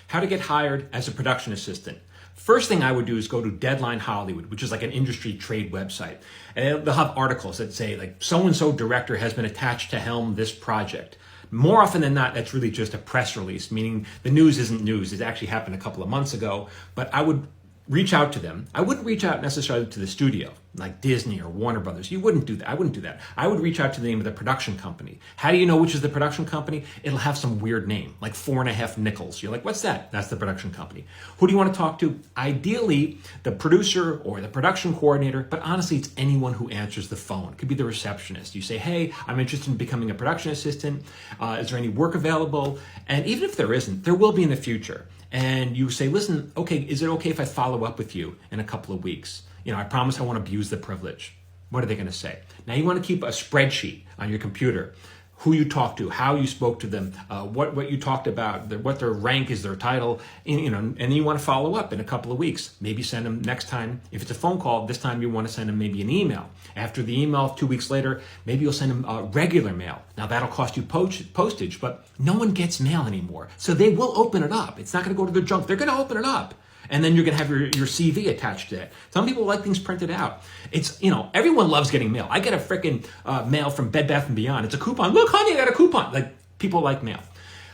How to get hired as a production assistant. First thing I would do is go to Deadline Hollywood, which is like an industry trade website. And they'll have articles that say like so-and-so director has been attached to helm this project. More often than not, that's really just a press release, meaning the news isn't news. It actually happened a couple of months ago, but I would reach out to them. I wouldn't reach out necessarily to the studio, like Disney or Warner Brothers. You wouldn't do that. I wouldn't do that. I would reach out to the name of the production company. How do you know which is the production company? It'll have some weird name, like 4.5 nickels. You're like, what's that? That's the production company. Who do you want to talk to? Ideally, the producer or the production coordinator, but honestly, it's anyone who answers the phone. It could be the receptionist. You say, hey, I'm interested in becoming a production assistant. Is there any work available? And even if there isn't, there will be in the future. And you say, listen, okay, is it okay if I follow up with you in a couple of weeks? I promise I won't abuse the privilege. What are they going to say? Now you want to keep a spreadsheet on your computer, who you talked to, how you spoke to them, what you talked about, what their rank is, their title, and then you want to follow up in a couple of weeks. Maybe send them next time. If it's a phone call, this time you want to send them maybe an email. After the email, 2 weeks later, maybe you'll send them regular mail. Now that'll cost you postage, but no one gets mail anymore. So they will open it up. It's not going to go to their junk. They're going to open it up. And then you're going to have your CV attached to it. Some people like things printed out. It's, everyone loves getting mail. I get a freaking mail from Bed Bath & Beyond. It's a coupon. Look, honey, I got a coupon. Like, people like mail.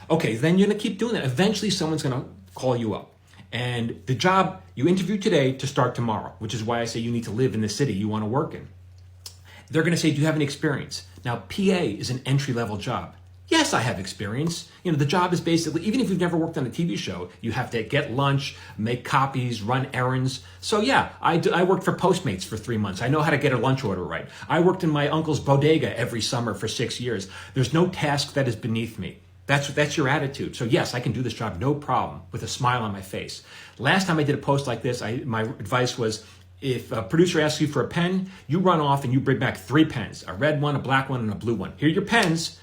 Okay, then you're going to keep doing that. Eventually, someone's going to call you up. And the job you interview today to start tomorrow, which is why I say you need to live in the city you want to work in. They're going to say, do you have any experience? Now, PA is an entry-level job. Yes, I have experience. The job is basically, even if you've never worked on a TV show, you have to get lunch, make copies, run errands. So yeah, I worked for Postmates for 3 months. I know how to get a lunch order right. I worked in my uncle's bodega every summer for 6 years. There's no task that is beneath me. That's your attitude. So yes, I can do this job, no problem, with a smile on my face. Last time I did a post like this, my advice was, if a producer asks you for a pen, you run off and you bring back 3 pens, a red one, a black one, and a blue one. Here are your pens.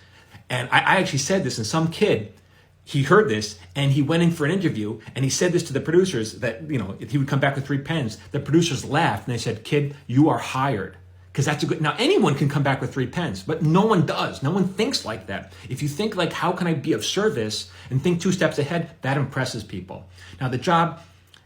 And I actually said this, and some kid, he heard this, and he went in for an interview, and he said this to the producers, that, if he would come back with 3 pens, the producers laughed, and they said, kid, you are hired. Because that's a good, now anyone can come back with 3 pens, but no one does. No one thinks like that. If you think like, how can I be of service, and think 2 steps ahead, that impresses people. Now the job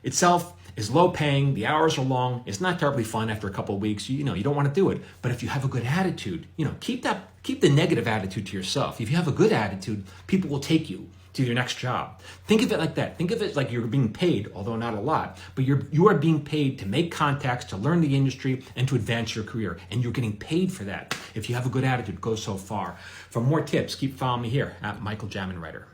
itself is low paying, the hours are long, it's not terribly fun after a couple of weeks, you don't want to do it. But if you have a good attitude, keep the negative attitude to yourself. If you have a good attitude, people will take you to your next job. Think of it like that. Think of it like you're being paid, although not a lot, but you are being paid to make contacts, to learn the industry, and to advance your career. And you're getting paid for that. If you have a good attitude, go so far. For more tips, keep following me here at Michael Jamin Writer.